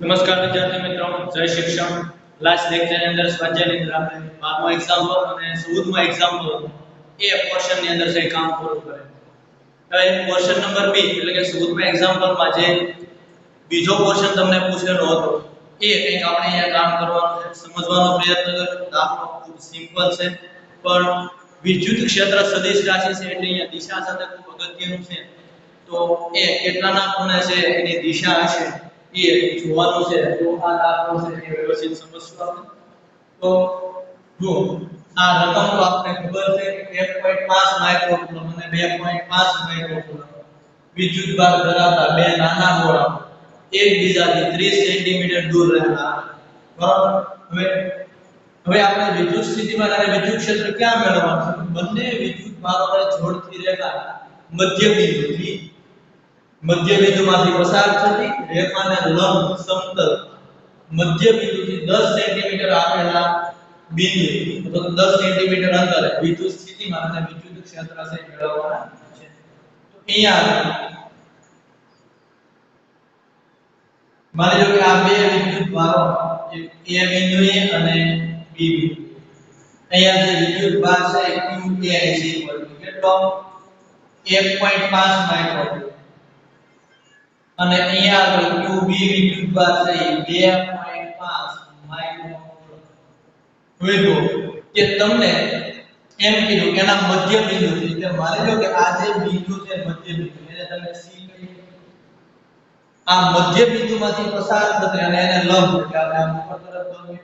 નમસ્કાર વિદ્યાર્થી મિત્રો, જય શિક્ષણ. લાસ્ટ લેક્ચરની અંદર સ્વાધ્યાયની અંદર આપણે 12મો એક્ઝામ્પલ અને 14મો એક્ઝામ્પલ એ પોર્શનની અંદર છે કામ પૂરું કરે. હવે પોર્શન નંબર 2 એટલે કે 14મો એક્ઝામ્પલમાં જે બીજો પોર્શન તમને પૂછેલો હતો એ કંઈક આપણે અહીંયા કામ કરવાનું છે, સમજવાનો પ્રયત્ન કરો. દાખલો ખૂબ સિમ્પલ છે પણ વિદ્યુત ક્ષેત્ર સદિશ રાશિ છે એટલે અહીંયા દિશા સાથે ખૂબ અગત્યનું છે. તો એ કેટલાના ખૂણે છે એની દિશા હશે એ જોવાનું છે. તો આ દાખલો છે એ વ્યવસ્થિત સમજશું આપણે. તો જો આ રકમ તો આપણે ખબર છે કે 1.5 માઇક્રોકુલમ અને 2.5 માઇક્રોકુલમ વિદ્યુત ભાર ધરાવતા બે નાના ગોળા એકબીજાથી 30 સેન્ટીમીટર દૂર રહેલા. બરાબર. હવે આપણે વિદ્યુત સ્થિતિમાન અને વિદ્યુત ક્ષેત્ર ક્યાં મેળવવાનું છે? બંને વિદ્યુત ભારોને જોડતી રેખા મધ્ય બિંદુમાંથી પસાર થતી રેખાને લંબ સમતલ મધ્ય બિંદુથી 10 સેન્ટીમીટર આપેલા બિંદુ અથવા 10 સેન્ટીમીટર અંતરે વિદ્યુત સ્થિતિમાન અને વિદ્યુત ક્ષેત્ર છે મેળવવાના છે. તો અહીંયા માની લો કે આ બે વિદ્યુત ભારો એક A બિંદુએ અને B બિંદુએ. અહીંયા જે વિદ્યુત ભાર છે QA કેટલો 1.5 માઇક્રોકુલમ અને અહીંયા આગળ QB વિદ્યુત ભાર છે 2.5 માઇક્રોકુલમ. હવે જો કે તમને એમ કીધું કે એના મધ્ય બિંદુ છે એટલે માની લો કે આ જે બિંદુ છે મધ્ય બિંદુ એને તમે C કહીએ. આ મધ્ય બિંદુમાંથી પસાર થતી અને એને લંબ એટલે આપણે આમ ઉપર તરફ દોરીએ.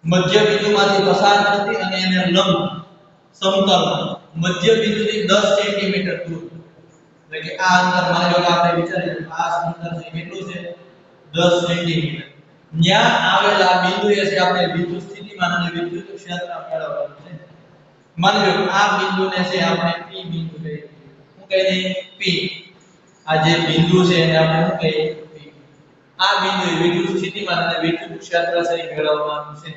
મધ્ય બિંદુમાંથી પસાર થતી અને એને લંબ સમતલ મધ્ય બિંદુથી 10 સેન્ટીમીટર દૂર એટલે કે આ અંતર માની લો કે આપણે વિચારીએ આ અંતર છે કેટલું છે 10 સેન્ટીમીટર. ત્યાં આવેલા બિંદુએ છે આપણે વિદ્યુત સ્થિતિમાન અને વિદ્યુત ક્ષેત્ર મેળવવાનું છે. માની લો આ બિંદુને છે આપણે P બિંદુ કહીએ. શું કહી દઈએ? P. આ જે બિંદુ છે એને આપણે શું કહીએ? P. આ બિંદુએ વિદ્યુત સ્થિતિમાન અને વિદ્યુત ક્ષેત્ર છે મેળવવાનું છે.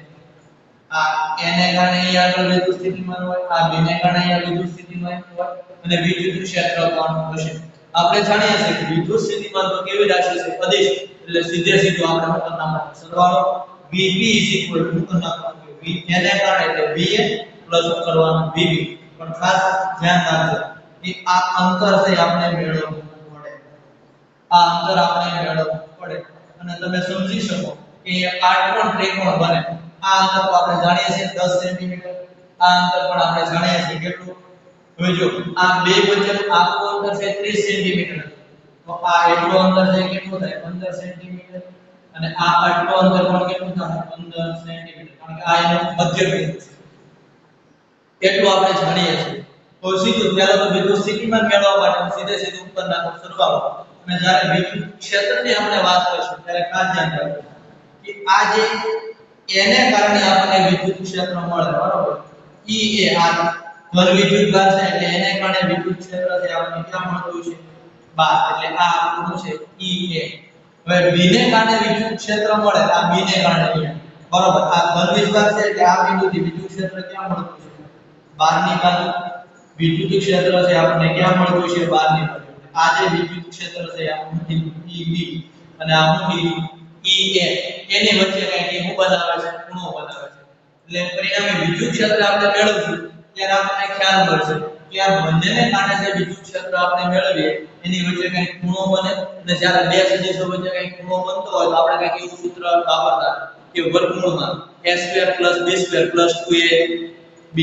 આ એને કારણે અહીંયા આગળ વિદ્યુત સ્થિતિમાન હોય, આ B ને કારણે અહીંયા વિદ્યુત સ્થિતિમાન હોય અને વિદ્યુત ક્ષેત્ર પણ હશે. આપણે જાણીએ છીએ કે વિદ્યુત સ્થિતિમાન તો કેવી રાશિ છે? અદિશ. એટલે સીધે સીધું આપણે શું કરવાનું? સરવાળો VP શું કરવાનું? V એને કારણે એટલે VA પ્લસ શું કરવાનું? VB. પણ ખાસ ધ્યાન રાખજો કે આ અંતર છે આપણે મેળવવું પડે. આ અંતર આપણે મેળવવું પડે અને તમે સમજી શકો કે કાટકોણ ત્રિકોણ બને. આ અંતર તો આપણે જાણીએ છીએ 10 સેન્ટીમીટર. આ અંતર પણ આપણે જાણીએ છીએ કેટલું. હવે જો આ બે વચ્ચેનું આખું અંતર છે 30 સેન્ટીમીટર. તો આ એટલું અંતર છે કેટલું થાય? 15 સેન્ટીમીટર. અને આ આટલું અંતર પણ કેટલું થાય? 15 સેન્ટીમીટર. કારણ કે આ એનો મધ્ય બિંદુ છે. એટલું આપણે જાણીએ છીએ. તો સીધું પહેલા તો વિદ્યુત સ્થિતિમાન મેળવવા માટે સીધે સીધું ઉપર નાખો સરવાળો. અને જ્યારે વિદ્યુત ક્ષેત્રની આપણે વાત કરીશું ત્યારે ખાસ ધ્યાન રાખજો કે આ જે એને કારણે આપણને વિદ્યુત ક્ષેત્ર મળે. બરોબર. EA આ ઘન વિદ્યુત ભાર છે એટલે એને કારણે વિદ્યુત ક્ષેત્ર છે આપણને ક્યાં મળતું છે? બહાર. એટલે આ આપણું છે EA. હવે B ને કારણે વિદ્યુત ક્ષેત્ર મળે. આ B ને કારણે અહીંયા. બરોબર. આ ઘન વિદ્યુત છે એટલે આ બિંદુથી વિદ્યુત ક્ષેત્ર ક્યાં મળતું છે? બહારની બાજુ. વિદ્યુત ક્ષેત્ર છે આપણને ક્યાં મળતું છે? બહારની બાજુ. આ જે વિદ્યુત ક્ષેત્ર છે આપણું EB અને આ હું EA એની વચ્ચે કંઈક શું બનાવે છે? ખૂણો બનાવે છે. એટલે પરિણામે વિદ્યુત ક્ષેત્ર આપણે મેળવશું ત્યારે આપણને ખ્યાલ મળશે કે આ બંનેને કારણે જે વિદ્યુત ક્ષેત્ર આપણે મેળવીએ એની વચ્ચે કંઈક ખૂણો બને. અને જ્યારે બે સદિશો વચ્ચે કંઈક ખૂણો બનતો હોય તો આપણે કંઈક એવું સૂત્ર વાપરતા કે વર્ગમૂળમાં a² + b² + 2ab.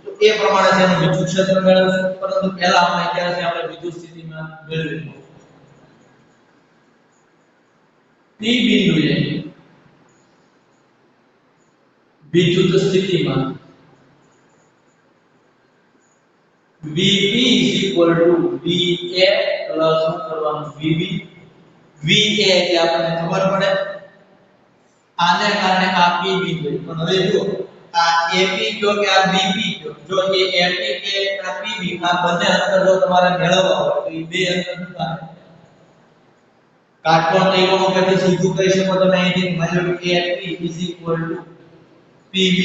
તો એ પ્રમાણે જેનું વિદ્યુત ક્ષેત્ર મેળવશું. પરંતુ પહેલા આપણે અત્યારે આપણે વિદ્યુત સ્થિતિમાન મેળવીશું. P બિંદુએ વિદ્યુત સ્થિતિમાન VP VA પ્લસ શું કરવાનું? VB. VA એટલે આપણને ખબર પડે આને કારણે આ P બિંદુ. પણ હવે જો આ AP કયો કે આ BP કયો? જો એ AP કે આ PB આ બંને અંતર જો તમારે મેળવવા હોય તો એ બે અંતર શું થાય? કાટકોણ ત્રિકોણ ઉપરથી સીધું કહી શકો તમે અહીંથી માની લો કે AP PB.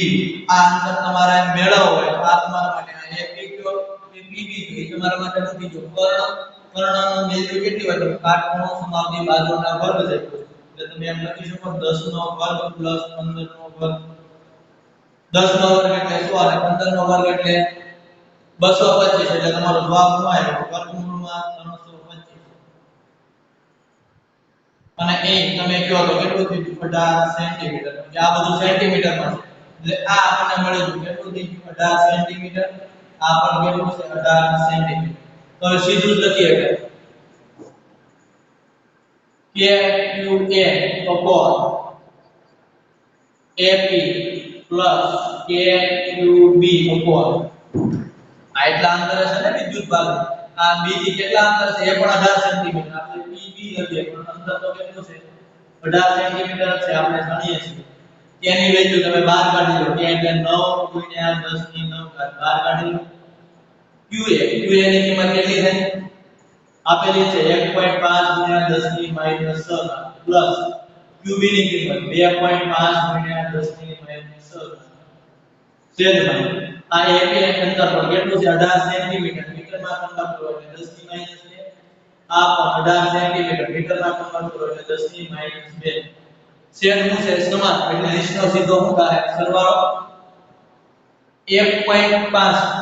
આ અંતર તમારે મેળવવું હોય તો આ તમારા માટે આ AP કયો કે PB કયો? તમારા માટે મૂકી દો કર્ણ કર્ણનું વેલ્યુ કેટલી હોય તો કાટખૂણો સમાવતી બાજુના વર્ગ જેટલું એટલે તમે એમ લખી શકો 10 નો વર્ગ 15 નો વર્ગ 10 નો વર્ગ એટલે 100 અને 15 નો વર્ગ એટલે 225 એટલે તમારો જવાબ શું આવ્યો વર્ગમૂળમાં 325 અને એ તમે કહો તો કેટલું થયું 18 સેન્ટીમીટર એટલે આ બધું સેન્ટીમીટરમાં છે એટલે આ આપણને મળ્યું કેટલું થયું 18 સેન્ટીમીટર આ પણ કેટલું છે 18 સેન્ટીમીટર તો હવે સીધું જ લખીએ કે QA AP KQB આ એટલા અંતર છે ને વિદ્યુત ભાગ આ બીજી કેટલા અંતર છે એ પણ 18 સેન્ટીમીટર આપણે PB લખીએ પણ અંતર તો કેટલું છે 18 સેન્ટીમીટર છે આપણે જાણીએ છીએ તેની વેલ્યુ તમે બહાર કાઢી લો કે એટલે 9 ગુણ્યા 10 ની 9 ઘાત બહાર કાઢી લો QA ની કિંમત કેટલી થાય આપેલી છે 1.5 ગુણ્યા 10 ની -6 પ્લસ QB ની કિંમત 2.5 ગુણ્યા 10 ની -6 છેદમાં આ એક અંતર પર કેટલું છે 18 સેન્ટીમીટર મીટરમાં કન્વર્ટ કરો એટલે 10 ની -2 આ પણ 18 સેન્ટીમીટર મીટરમાં કન્વર્ટ કરો એટલે 10 ની -2 છેદનું છે સમાન એટલે નિષ્ઠો સીધો શું થાય સરવાળો 1.5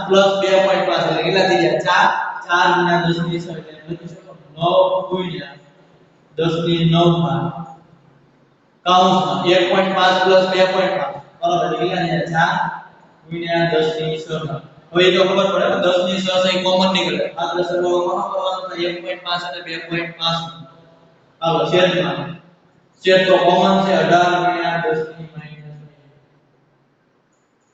પ્લસ 2.5 એટલે કેટલા થઈ ગયા 4 ગુણ્યા 10 ની 6 એટલે લખી શકો 9 ગુણ્યા 10 ની 9 માં કૌંસમાં 1.5 પ્લસ 2.5 બરાબર એટલે કેટલા થયા 4 ગુણ્યા 10 ની 6 માં હવે એ તો ખબર પડે 10 ની 6 છે કોમન નીકળે માત્ર સરવાળો કોનો કરવાનો છે 1.5 અને 2.5 હાલો છેદ તો કોમન છે 18 ગુણ્યા 10 ની -9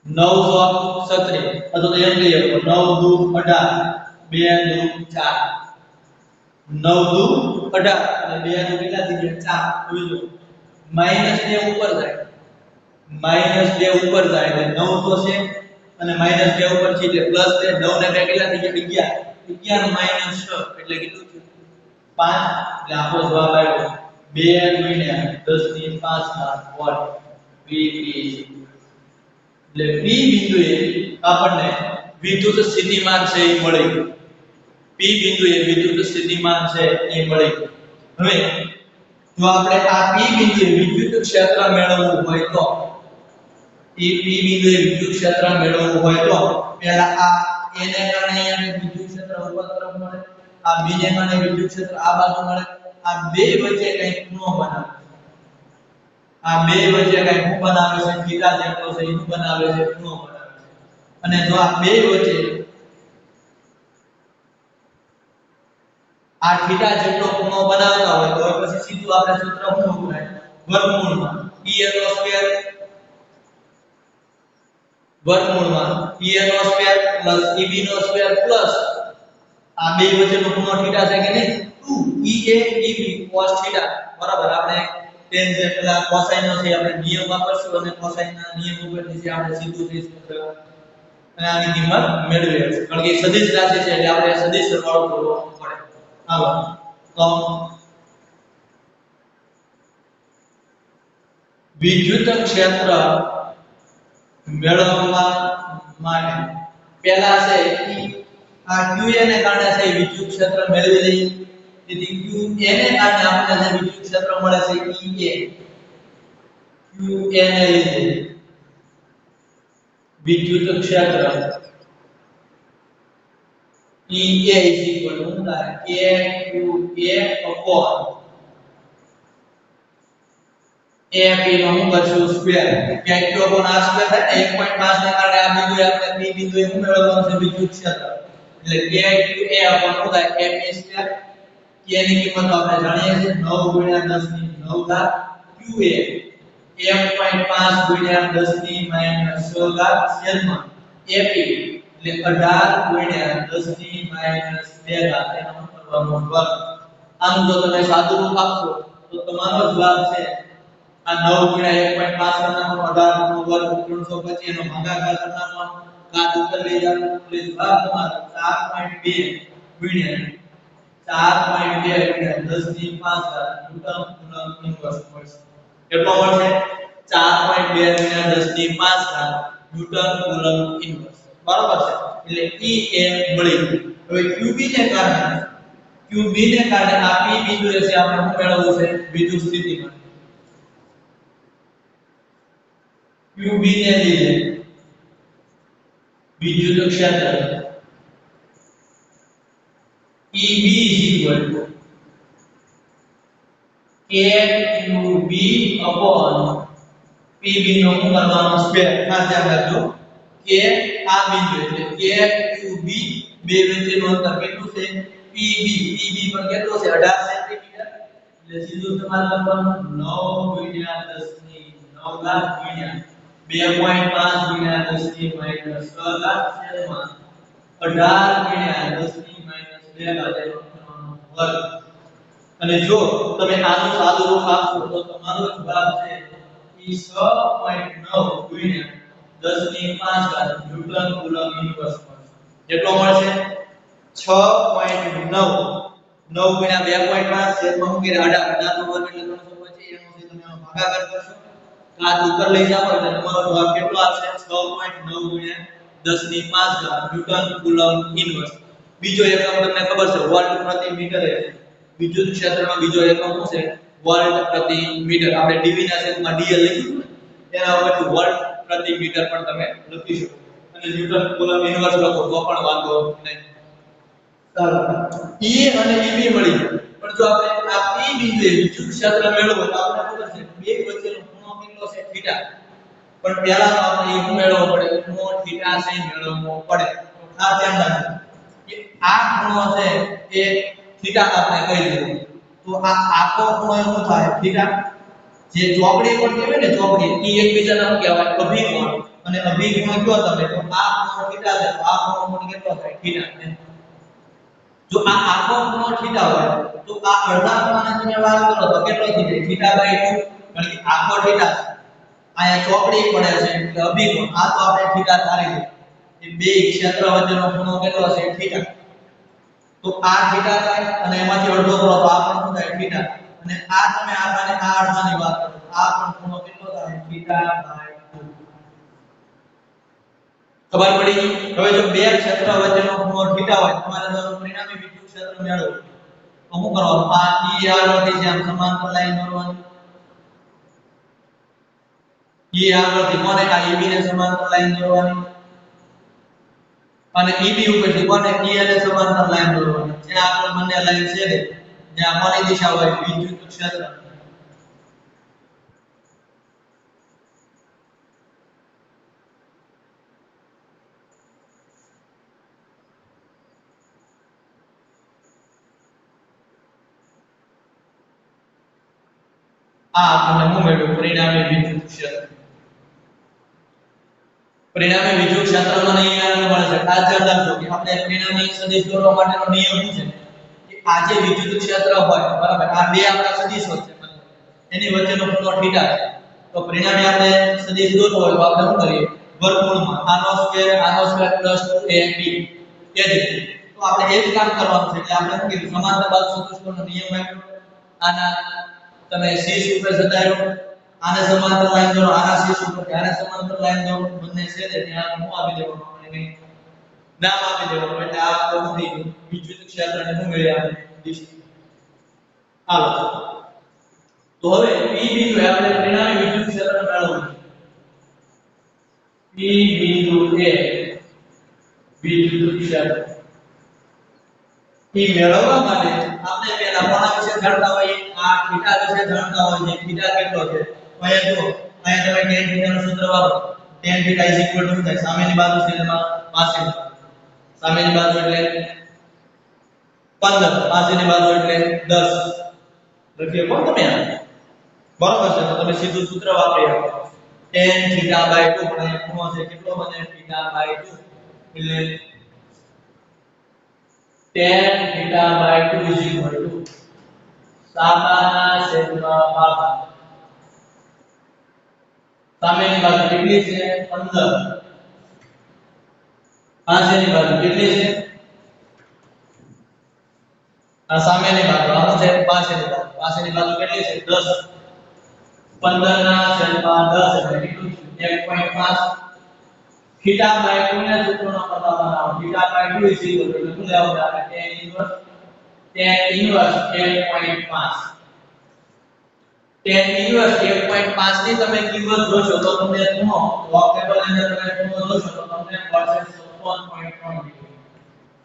936 અથવા તો એમ કહીએ તો 9 દુ 18 2 દુ 4 9 દુ 18 અને 2 દુ કેટલા થઈ ગયા 4 જોજો -2 ઉપર જાય -2 ઉપર જાય એટલે 9 તો છે અને -2 ઉપર છે એટલે પ્લસ છે 9 ને 2 કેટલા થઈ ગયા 11 11 6 એટલે કેટલું થયું 5 એટલે આપણો જવાબ આવ્યો 2 ગુણ્યા 10 ની 5 વોટ VP એટલે P બિંદુએ આપણને વિદ્યુત સ્થિતિમાન છે એ મળી P બિંદુએ વિદ્યુત સ્થિતિમાન છે એ મળી હવે જો આપણે આ P બિંદુએ વિદ્યુત ક્ષેત્ર મેળવવું હોય તો P બિંદુએ વિદ્યુત ક્ષેત્ર મેળવવું હોય તો પહેલા આ A ને કારણે અહીંયા વિદ્યુત ક્ષેત્ર ઉપર તરફ મળે આ B ને કારણે વિદ્યુત ક્ષેત્ર આ બાજુ મળે આ બે વચ્ચે કંઈક ખૂણો બનાવે આ બે વચ્ચે કંઈક ખૂણો બનાવે છે થીટા જેટલો છે એનું બનાવે છે ખૂણો બનાવે છે અને જો આ બે વચ્ચે આ થીટા જેટલો ખૂણો બનાવતા હોય તો પછી સીધું આપણે સૂત્ર શું વપરાય વર્ગમૂળમાં E નો સ્ક્વેર વર્ગમૂળમાં E નો સ્ક્વેર EB નો સ્ક્વેર પ્લસ આ બે વચ્ચેનો ખૂણો થીટા છે કે નહીં 2 EA EB cos થીટા બરાબર આપણે tan જે પેલા કોસાઇન નો છે આપણે નિયમ વાપરશું અને કોસાઇન ના નિયમ ઉપરથી આપણે સીધું થઈ સૂત્ર અને આની કિંમત મેળવી લેશું કારણ કે સદિશ રાશિ છે એટલે આપણે સદિશ સરવાળો કરવો પડે હાલો તો વિદ્યુત ક્ષેત્ર મેળવવા માટે પહેલા છે આ QA ને કારણે છે વિદ્યુત ક્ષેત્ર મેળવી લઈએ તેથી QA ને કારણે આપણને જે વિદ્યુત ક્ષેત્ર મળે છે QA ને લીધે વિદ્યુત ક્ષેત્ર EA KQA AP નો હું કરશું સ્ક્વેર KQ r સ્ક્વેર થાય ને 1.5 ને કારણે આ બિંદુએ આપણે P બિંદુએ શું મેળવવાનું છે વિદ્યુત ક્ષેત્ર એટલે KQA શું થાય AP સ્ક્વેર K ની કિંમત આપણે જાણીએ છીએ 9 ગુણ્યા 10 ની 9 ઘાત QA 1.5 ગુણ્યા 10 ની -6 ઘાત છેદમાં AP એટલે 18 ગુણ્યા 10 ની -2 ઘાત એનો કરવાનો વર્ગ આમ જો તમે સાદું રૂપ આપશો તો તમારો જવાબ છે આ 9 ગુણ્યા 1.5 કરનાનો 18 નો વર્ગ 325 નો ભાગાકાર કરનાનો ઘાત ઉપર લઈ જાવ એટલે જવાબ તમારો 4.2 ગુણ્યા 10 ની 5 ઘાત ન્યૂટન કુલમ્બ ઇન્વર્સ મળશે કેટલો મળશે 4.2 ગુણ્યા 10 ની 5 ઘાત ન્યૂટન કુલમ્બ ઇન્વર્સ બરાબર છે એટલે E એ મળી હવે QB ને કારણે QB ને કારણે આ P બિંદુ છે આપણે શું મેળવવું છે વિદ્યુત સ્થિતિમાન QB ને લીધે વિદ્યુત ક્ષેત્ર EB KQB upon PB નો શું કરવાનો સ્ક્વેર ખાસ ધ્યાન રાખજો કે આ બિંદુ એટલે KQB બે વચ્ચેનું અંતર કેટલું છે PB પર કેટલું છે 18 સેન્ટીમીટર એટલે સીધું તમારે લખવાનું 9 ગુણ્યા 10 ની 9 લાખ ગુણ્યા 2.5 ગુણ્યા 10 ની માઈનસ 6 લાખ છેદમાં 18 ગુણ્યા 10 ની માઈનસ 2 લાખ વર્ગ અને જો તમે આનું સાદું રૂપ આપશો તો તમારો જવાબ છે ઈ 6.9 ગુણ્યા 10 ની 5 ઘાત ન્યૂટન કુલમ ઇન્વર્સ કેટલો મળશે 6.9 9 ગુણ્યા 2.5 છેદમાં હું કે 18 નો વર્ગ એટલે 325 એનો છે તમે ભાગાકાર કરશો ઘાત ઉપર લઈ જાવ એટલે તમારો જવાબ કેટલો આવશે 6.9 ગુણ્યા 10 ની 5 ઘાત ન્યૂટન કુલમ ઇન્વર્સ બીજો એકમ તમને ખબર છે વોલ્ટ પ્રતિ મીટર છે વિદ્યુત ક્ષેત્રનો બીજો એકમ શું છે વોલ્ટ પ્રતિ મીટર આપણે ડીવી ના છેદમાં ડીએલ લખ્યું છે તેના ઉપરથી વોલ્ટ પ્રતિ મીટર પણ તમે લખી શકો અને ન્યૂટન કુલમ ઇન્વર્સ લખો તો પણ વાંધો નહીં ચાલો E અને EB મળી પણ જો આપણે આ P બિંદુએ વિદ્યુત ક્ષેત્ર મેળવવું તો આપણે ખબર છે બે વચ્ચેનો ખૂણો કેટલો છે થીટા પણ પહેલા તો આપણે એ મેળવવો પડે ખૂણો થીટા sin મેળવવો પડે તો ખાસ ધ્યાન રાખજો કે આ ખૂણો છે એ થીટા આપણે કહી દીધું તો આ આખો ખૂણો શું થાય થીટા જે ચોકડી કોણ કહેવાય ને ચોકડી એ એકબીજાના શું કહેવાય અભિકોણ અને અભિકોણ કયો તમે તો આ ખૂણો થીટા છે તો આ ખૂણો કોણ કેટલો થાય થીટા જો આ આખો ખૂણો થીટા હોય તો આ અડધા ખૂણાને તમે વાર કરો તો કેટલો થઈ જાય θ/2 કારણ કે આખો થીટા છે આયા ચોકડી પડે છે એટલે અભિકોણ આ તો આપણે થીટા ધારી દઈએ એ બે ક્ષેત્ર વચ્ચેનો ખૂણો કેટલો છે થીટા તો આ થીટા થાય અને એમાંથી અડધો કરો તો આ પણ શું થાય થીટા અને આ તમે આને આ અડધાની વાત કરો આ પણ ખૂણો કેટલો થાય θ/2 ખબર પડી હવે જો બે ક્ષેત્ર વચ્ચેનો ખૂણો થીટા હોય તમારે જો પરિણામી વિદ્યુત ક્ષેત્ર મેળવવું તો શું કરવાનું આ E આગળથી જેમ સમાંતર લાઈન દોરવાની E આગળથી કોને આ EB ને સમાંતર લાઈન દોરવાની અને EB ઉપરથી કોને E ને સમાંતર લાઈન દોરવાની જ્યાં આગળ બંને લાઈન છે જ્યાં કોની દિશા હોય વિદ્યુત ક્ષેત્ર આ આપણને શું મળ્યું પરિણામી વિદ્યુત ક્ષેત્ર પરિણામી વિદ્યુત ક્ષેત્રનો નિયમ મળે છે આ ધ્યાન રાખજો કે આપણે પરિણામી સદિશ દોરવા માટેનો નિયમ શું છે કે આ જે વિદ્યુત ક્ષેત્ર હોય બરાબર આ બે આપણા સદિશો છે એની વચ્ચેનો ખૂણો થીટા છે તો પરિણામી આપણે સદિશ દોરવો હોય તો આપણે શું કરીએ વર્ગમૂળમાં આનો સ્ક્વેર પ્લસ 2ab એ જ રીતે તો આપણે એ જ કામ કરવાનું છે એટલે આપણે શું કીધું સમાંતર બાજુ ચતુષ્કોણનો નિયમ આપ્યો આના તમે શીર્ષ ઉપર જતાયો આને સમાંતર લાઈન દોરો આના શીર્ષ ઉપર આને સમાંતર લાઈન દોરો બંને છેદે ત્યાં હું આપી દેવાનું આપણે નામ આપી દેવાનું એટલે આ બધી વિદ્યુત ક્ષેત્રને શું મળી આપણે દિશા હાલો તો હવે P બિંદુ આપણે પરિણામી વિદ્યુત ક્ષેત્ર મેળવવું P બિંદુ એ વિદ્યુત ક્ષેત્ર એ મેળવવા માટે આપણે પહેલા કોના વિશે જાણતા હોઈએ આ થીટા વિશે જાણતા હોઈએ થીટા કેટલો છે તો અહીંયા જો અહીંયા તમે tan થીટા નું સૂત્ર વાપરો tan થીટા શું થાય સામેની બાજુ છેદમાં પાછળની સામેની બાજુ એટલે 15 પાછળની બાજુ એટલે 10 લખીએ કોણ તમે બરોબર છે તો તમે સીધું સૂત્ર વાપરી શકો tan θ/2 પણ એ ખૂણો છે કેટલો બને θ/2 એટલે tan θ/2 સામાના છેદમાં ભાગા સામેની બાજુ કેટલી છે 15 પાછળની બાજુ કેટલી છે આ સામેની બાજુ આ છે પાછળની બાજુ કેટલી છે 10 15 ના છેદમાં 10 એટલે કેટલું 1.5 θ/2 ને સૂત્રનો પતા બનાવો θ/2 એટલે શું લેવાનું આપણે tan inverse tan inverse 10.5 tan inverse 1.5 ની તમે કિંમત જોશો તો તમને ખૂણો વોકેબલ અંદર તમે ખૂણો જોશો તો તમને મળશે 56.3 ડિગ્રી.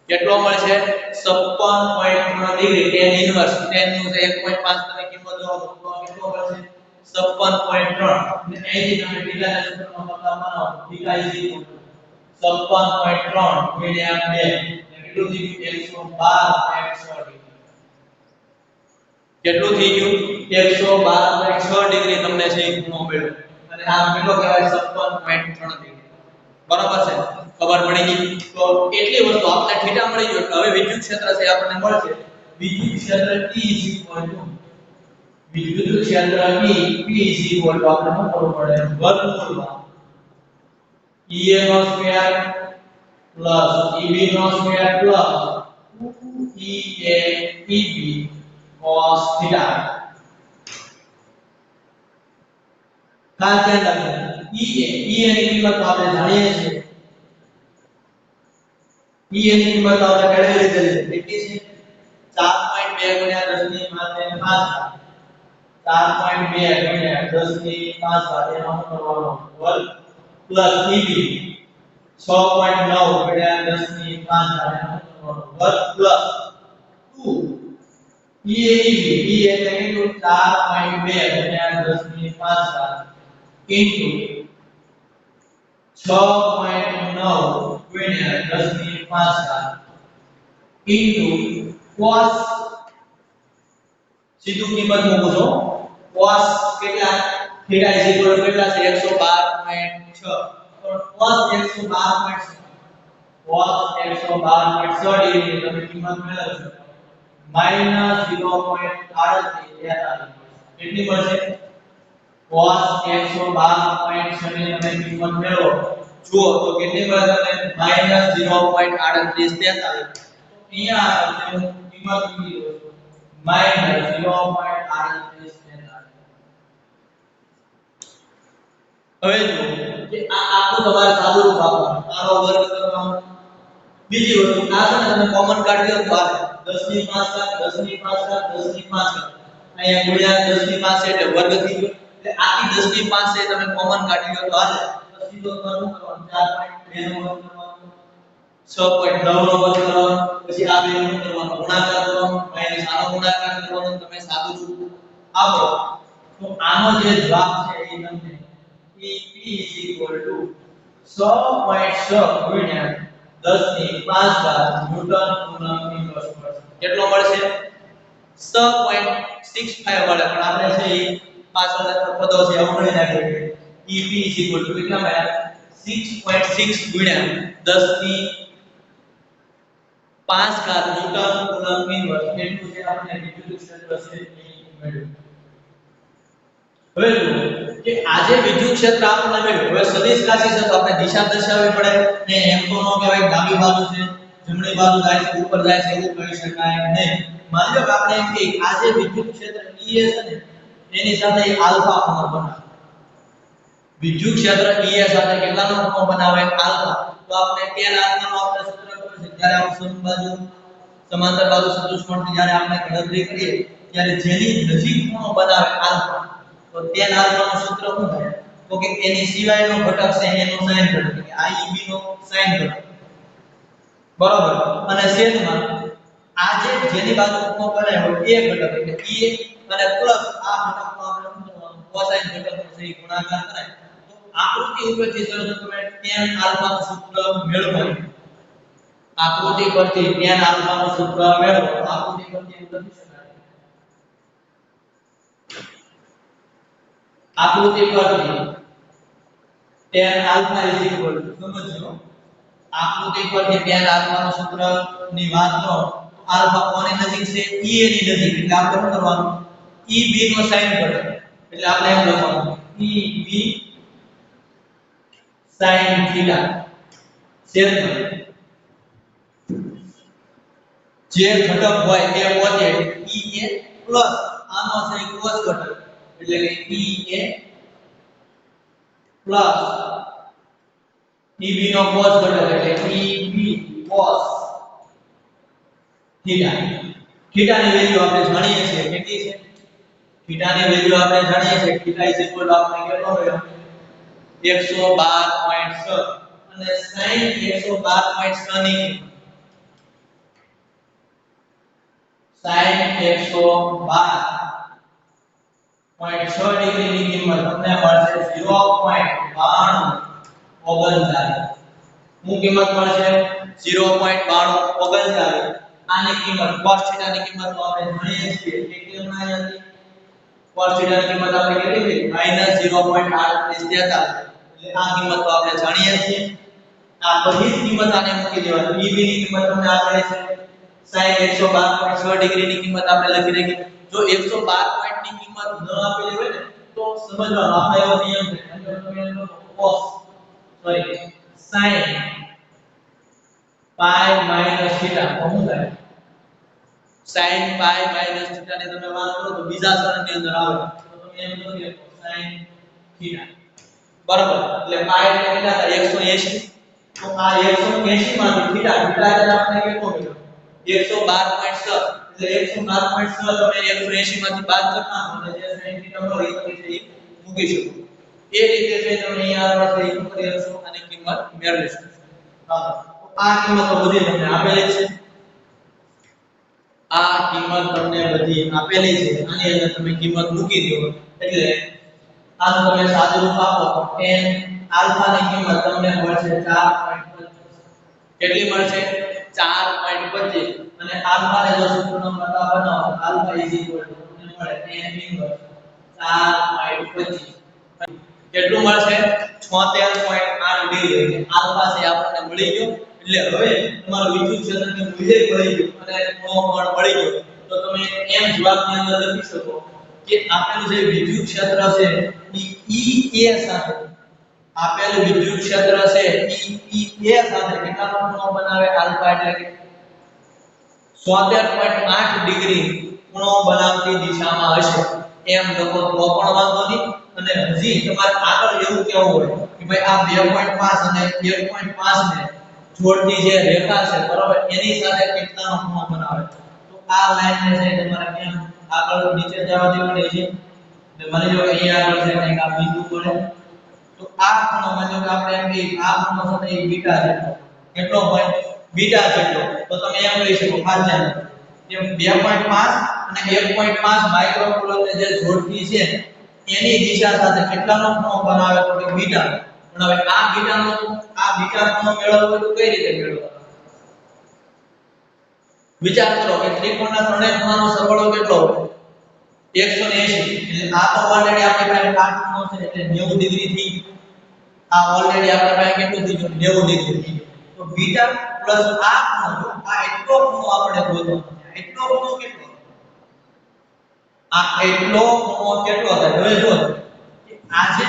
કેટલો મળશે? 56.3 ડિગ્રી tan ઇન્વર્સ. tan નું 1.5 તમે કિંમત જોશો તો કેટલો મળશે? 56.3. અને અહીંથી તમે બીજાના સૂત્રમાં બતાવવાનો થીટા 56.3 ગુણ્યા 2 કેટલું થઈ ગયું? 112.6 ડિગ્રી. કેટલું થઈ ગયું? 112.6 ડિગ્રી તમને છે એ ખૂણો મળ્યો. અને આ કેટલો કહેવાય? 56.3 ડિગ્રી. બરાબર છે? ખબર પડી ગઈ? તો એટલી વસ્તુ આપણે થીટા મળી ગયો. હવે વિદ્યુત ક્ષેત્ર છે આપણને મળશે. વિદ્યુત ક્ષેત્ર E વિદ્યુત ક્ષેત્ર E P આપણે શું કરવું પડે? વર્ગમૂળમાં EA નો સ્ક્વેર પ્લસ EB નો square plus 2EA EB cos theta. ખાસ ધ્યાન રાખજો. EA ની કિંમત તો આપણે જાણીએ છીએ. EA ની કિંમત આપણે કેવી રીતે લીધી? કેટલી છે? 4.2 ગુણ્યા 10 ની ઘાત 5 4.2 ગુણ્યા 10 ની 5 એનો કરવાનો વર્ગ પ્લસ EB 6.9 ગુણ્યા 10 ની 5 એનો કરવાનો વર્ગ પ્લસ 2 EAB એટલે કેટલું? 4.2 ગુણ્યા 10 ની 5 ઇન્ટુ 6.9 ગુણ્યા 10 ની 5 ઇન્ટુ cos સીધું કિંમત મૂકો છો. cos કેટલા? થીટા કેટલા છે? 112.6. તો cos 112.6 cos 112.6 ડિગ્રી તમે કિંમત મેળવશો -0.38. કેટલી મળશે? cos 112.6 ની તમે કિંમત મેળવો જુઓ તો કેટલી મળે તમને? -0.3843. તો અહીંયા આપણે કિંમત મૂકી દો -0.3843. હવે જો કે આ આખું તમારે સાદું રૂપ આપવાનું, આનો વર્ગ કરવાનો. બીજી વસ્તુ આ છે ને તમે કોમન કાઢી લો તો આવે 10 ની 5 10 ની 5 10 ની 5 અહીંયા ગુણ્યા 10 ની 5 એટલે વર્ગ થઈ ગયો. એટલે આખી 10 ની 5 છે તમે કોમન કાઢી લો તો હાલે. પછી તો કરવું કરવાનું 4.2 નો વર્ગ કરવાનો 6.9 નો વર્ગ કરવાનો પછી આ બે નો કરવાનો ગુણાકાર કરવાનો માઈનસ આનો ગુણાકાર કરવાનો. તમે સાદું રૂપ આપો તો આનો જે જવાબ છે એ તમને EP 6.6 ગુણ્યા 10 ની 5 ન્યૂટન કુલમ્બ ઇન્વર્સ મળશે. કેટલો મળશે? 6.65 મળે પણ આપણે છે એ પાછળ પદો છે અવગણી નાખીએ. EP કેટલા મળ્યા? 6.6 ગુણ્યા 10 ની 5 ન્યૂટન કુલમ્બ ઇન્વર્સ એટલું છે આપણે વિદ્યુત ક્ષેત્ર છે એ મેળવ્યું. હવે જુઓ કે આજે વિદ્યુત ક્ષેત્ર આપણને મળ્યું. હવે સદિશ રાશિ છે તો આપણે દિશા દર્શાવવી પડે ને એમ તો નો કહેવાય ડાબી બાજુ છે જમણી બાજુ જાય છે ઉપર જાય છે એવું કહી શકાય નહીં. માની લો કે આપણે એમ કે આજે વિદ્યુત ક્ષેત્ર E છે ને એની સાથે આલ્ફા ખૂણો બનાવે. વિદ્યુત ક્ષેત્ર E સાથે કેટલાનો ખૂણો બનાવે? આલ્ફા. તો આપણે tan આલ્ફા નો આપણે સૂત્ર ખબર છે. જ્યારે આપણે સમબાજુ સમાંતર બાજુ ચતુષ્કોણથી જ્યારે આપણે ગણતરી કરીએ ત્યારે જેની નજીક ખૂણો બનાવે આલ્ફા તો tan આલ્ફા નું સૂત્ર શું થાય? તો કે એની સિવાયનો ઘટક છે એનો sin ઘટક એટલે IEB નો sin ઘટક. બરોબર. અને છેદમાં આ જેની બાજુ ખૂણો બનાવ્યો એ ઘટક એટલે E અને પ્લસ આ ઘટકનો આપણે શું કરવાનું? cosine ઘટકનો સહી ગુણાકાર કરાય. તો આકૃતિ ઉપરથી જો તમે tan આલ્ફા નું સૂત્ર મેળવો આકૃતિ પરથી tan આલ્ફા નું સૂત્ર મેળવો આકૃતિ પરથી એવું લખી શકાય. આકૃતિ પરથી tan આલ્ફા સમજો આકૃતિ પરથી tan આલ્ફા નું સૂત્ર ની વાત કરો તો આલ્ફા કોની નજીક છે? EA ની નજીક એટલે આપણે શું કરવાનું? EB નો sin ઘટક એટલે આપણે એમ લખવાનું EB sin થીટા છેદમાં જે ઘટક હોય એ પોતે EA પ્લસ આનો છે cos ઘટક એટલે કે EA પ્લસ EB નો cos ઘટક એટલે EB cos થીટા થીટાની વેલ્યુ આપણે જાણીએ છીએ કેટલી છે થીટાની વેલ્યુ આપણે જાણીએ છીએ થીટા આપણે કેટલો રહ્યો 112.6 અને sin 112.6 ની sin 112.6 ડિગ્રી ની કિંમત તમને મળશે 0.9239 હું કિંમત મળશે 0.9239 આની કિંમત cos θ ની કિંમત તો આપણે જાણીએ છીએ કે કેટલી હતી cos θ ની કિંમત આપણે કેટલી હતી -0.3843 એટલે આ કિંમત તો આપણે જાણીએ છીએ આ બધી જ કિંમત આને મૂકી દેવાની EB ની કિંમત તમને આપેલી છે sin 112.6 ડિગ્રી ની કિંમત આપણે લખી દઈએ જો 112 પોઈન્ટ ની કિંમત ન આપેલી હોય ને તો સમજવાનું આપણે એવો નિયમ છે cos sin પાઈ માઈનસ થીટા તો શું થાય sin પાઈ માઈનસ થીટા ને તમે વાત કરો તો બીજા સરણની અંદર આવે તો તમે એમ લખી શકો sin થીટા બરાબર એટલે પાઈ એટલે કેટલા થાય 180 તો આ 180 માંથી થીટા થીટા એટલે આપણે કેટલો મળ્યો 112.6 એટલે 112.6 તમે 180 માંથી બાદ કરતા હો એટલે જે sin થીટા મળે એ તમે મૂકી શકો એ રીતે જે તમે અહીંયા આગળ શું કરી શકશો અને કિંમત મેળવી શકશો હા આ કિંમતો બધી તમને આપેલી છે આ કિંમત તમને બધી આપેલી છે આની અંદર તમે કિંમત મૂકી દો એટલે આ તમે સાદું રૂપ આપો તો tan આલ્ફા ની કિંમત તમને મળશે 4.25 કેટલી મળશે 4.25 અને આલ્ફા ને જો સૂત્રનો પ્રકાર બનાવો આલ્ફા તમને મળે tan ઇન્વર્સ 4.25 કેટલું મળશે 76.8 ડિગ્રી એટલે આલ્ફા છે આપણને મળી ગયો એટલે હવે તમારું વિદ્યુત ક્ષેત્રનું મૂલ્ય મળી ગયું અને ખૂણો પણ મળી ગયો તો તમે એમ જવાબની અંદર લખી શકો કે આપેલું જે વિદ્યુત ક્ષેત્ર છે એ EA સાથે આપેલું વિદ્યુત ક્ષેત્ર છે EA સાથે કેટલાનો ખૂણો બનાવે આલ્ફા એટલે કે 76.8 ડિગ્રી ખૂણો બનાવતી દિશામાં હશે એમ લખો તો પણ વાંધો નહીં અને હજી તમારે આગળ એવું કેવું હોય કે ભાઈ આ 2.5 અને 1.5 ને જોડતી જે રેખા છે બરોબર એની સાથે કેટલાનો ખૂણો બનાવે તો આ લાઈન ને છે તમારે કેમ આગળ નીચે જવા દેવાની છે એટલે માની લો કે અહીંયા આગળ છે કંઈક આ બિંદુ પડે તો આ ખૂણો માની લો કે આપણે એમ કે આ ખૂણો છે એ બીટા જેટલો કેટલો હોય બીટા જેટલો તો તમે એમ કહી શકો ખાસ ધ્યાન કે 2.5 અને 1.5 માઇક્રોકુલમ ને જે જોડતી છે એની દિશા સાથે કેટલાનો ખૂણો બનાવે તો કે બીટા પણ હવે આ બીટા ખૂણો મેળવવો તો કઈ રીતે મેળવવો વિચાર કરો કે ત્રિકોણના ત્રણેય ખૂણાનો સરવાળો કેટલો હોય 180 એટલે આ તો ઓલરેડી આપણી પાસે 8 ખૂણો છે એટલે 90 ડિગ્રી થઈ આ ઓલરેડી આપણી પાસે કેટલું થઈ ગયું 90 ડિગ્રી થઈ તો બીટા પ્લસ આ ખૂણો આ એટલો ખૂણો આપણે ગોતવાનો છે એટલો ખૂણો કેટલો આ એટલો ખૂણો કેટલો થાય હવે જો કે આજે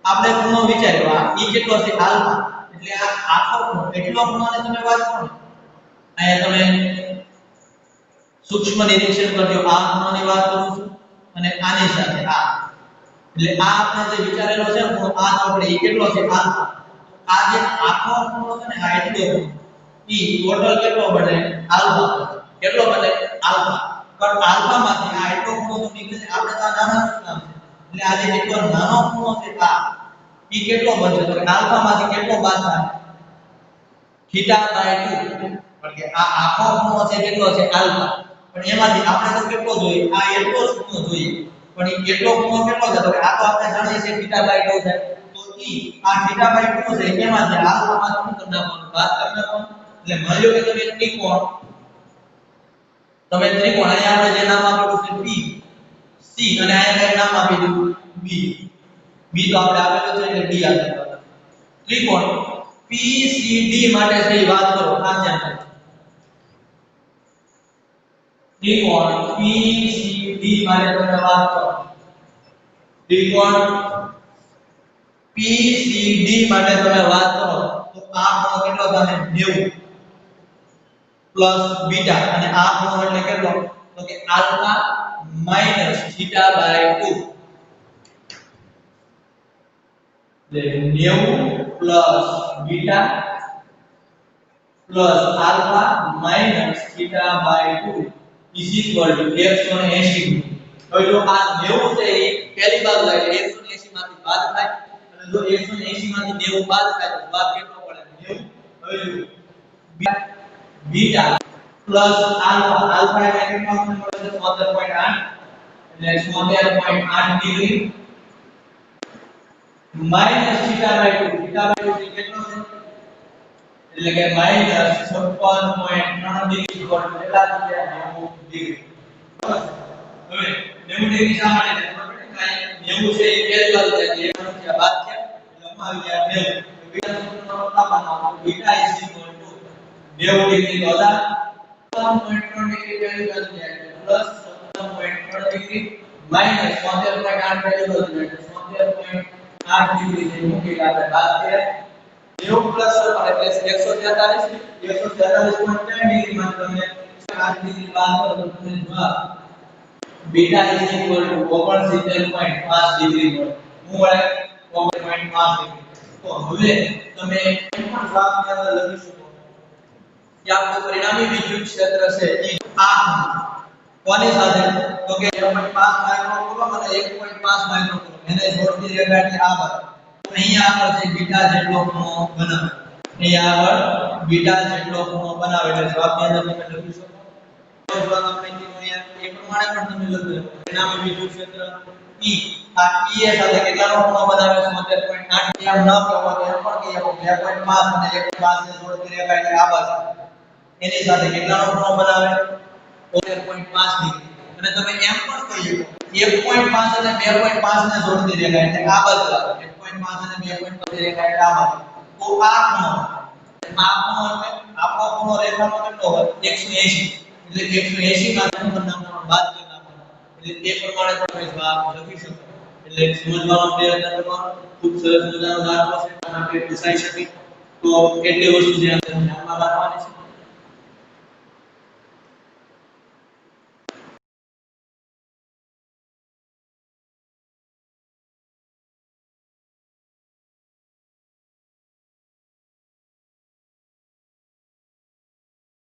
આપણે ખૂણો વિચાર્યો આ ઈ કેટલો છે આલ્ફા એટલે આ આખો ખૂણો એટલો ખૂણોને તમે વાત કરો અહીંયા તમે સૂક્ષ્મ નિરીક્ષણ કરજો આ ખૂણાની વાત કરું છું અને આની સાથે આ એટલે આ આપણે જે વિચારેલો છે ખૂણો આ તો આપણે ઈ કેટલો છે આલ્ફા આ જે આખો ખૂણો છે ને આ એટલો ઈ ટોટલ કેટલો બને આલ્ફા કેટલો બને આલ્ફા પણ આલ્ફા માંથી આ એટલો ખૂણો તો નીકળે છે આપણે તો આ નાનો ખૂણો છે એટલે આ જે એટલો નાનો ખૂણો છે આ ઈ કેટલો બનશે તો આલ્ફા માંથી કેટલો બાદ થાય θ/2 કારણ કે આ આખો ખૂણો છે કેટલો છે આલ્ફા પણ એમાંથી આપણે તો કેટલો જોઈએ આ એટલો જ ખૂણો જોઈએ પણ એ એટલો ખૂણો કેટલો છે તો આ તો આપણે જાણીએ છીએ θ/2 થાય તો ઈ આ θ/2 છે એમાંથી આલ્ફા માંથી શું કરી નાખવાનું બાદ કરી નાખવાનું એટલે માની લો કે તમે ત્રિકોણ અહીંયા આપણે જે નામ આપેલું છે P C અને અહીંયા નામ આપી દીધું B તો આપણે આપેલું છે એટલે D આપેલું ત્રિકોણ PCD માટે સહી વાત કરો ખાસ ધ્યાન રાખો ત્રિકોણ PCD માટે તમે વાત કરો ત્રિકોણ PCD માટે તમે વાત કરો તો આ ખૂણો કેટલો થાય 90 પ્લસ બીટા અને આ ખૂણો એટલે કેટલો તો કે આલ્ફા માઈનસ θ/2 એટલે 90 plus beta plus alpha minus θ/2 is equal to 180 હવે જો આ 90 છે એ પહેલી બાજુ જાય એટલે 180 માંથી બાદ થાય અને જો 180 માંથી 90 બાદ થાય તો જવાબ કેટલો પડે 90 હવે જો બીટા પ્લસ આલ્ફા આલ્ફા એટલે કેટલો મળે છે 73.8 એટલે 73.8 degree minus theta by 2 theta by 2 કેટલો છે એટલે કે માઈનસ 56.3 ડિગ્રી ઇક્વલ ટુ કેટલા થઈ ગયા 90 ડિગ્રી હવે 90 ડિગ્રી શા માટે છે ખબર પડી કાઈ 90 છે એ પહેલી બાજુ જાય એક સંખ્યા બાદ છે એટલે અમારી ગયા 90 બીટા સૂત્રનો તાપમાન beta is equal two 90 degree તો 57.3 ડિગ્રી પહેલી બાજુ જાય પ્લસ 57.3 ડિગ્રી માઈનસ 73.8 પહેલી બાજુ જાય 73.8 ડિગ્રી છે મૂકી આપણે બાદ છે 90 પ્લસ એટલે 143 143.3 ડિગ્રી માં તમે 8 ડિગ્રી બાદ કરો તો તમને જવાબ beta is equal two 69.5 degree મળે શું મળે 69.5 ડિગ્રી તો હવે તમે એ પણ જવાબની અંદર લખી શકો કે આપણું પરિણામી વિદ્યુત ક્ષેત્ર છે એ આ કોની સાથે તો કે 0.5 માઇક્રોકુલમ અને 1.5 માઇક્રોકુલમ એને જોડતી રેખા એટલે આ બાજુ અહીંયા આગળ છે બીટા જેટલો ખૂણો બનાવે અહીંયા આગળ બીટા જેટલો ખૂણો બનાવે એટલે જવાબની અંદર તમે લખી શકો જવાબ આપણે કીધું એ પ્રમાણે પણ તમે લખી શકો પરિણામી વિદ્યુત ક્ષેત્ર E આ E સાથે કેટલાનો ખૂણો બનાવે 73.8 એમ ન કહેવો તો એમ પણ કહીએ 2.5 અને 1.5 ને જોડતી રેખા એટલે આ બાજુ એની સાથે કેટલાનો ખૂણો બનાવે 13.5 ડિગ્રી અને તમે એમ પણ કહી શકો 1.5 અને 2.5 ને જોડતી રેખા એટલે આ બાજુ આવે 1.5 અને 2.5 રેખા એટલે આ બાજુ તો આ ખૂણો એટલે આપણો ખૂણો રેખાનો કેટલો હોય 180 એટલે 180 માંથી બનાવવાનો બાદ કરી નાખવાનો એટલે તે પ્રમાણે તમે જવાબ લખી શકો એટલે સમજવાનો પ્રયત્ન કરવાનો ખૂબ સરસ મજાનો દાખલો છે આના માટે પૂછાઈ શકે તો એટલી વસ્તુ ધ્યાનમાં રાખવાની છે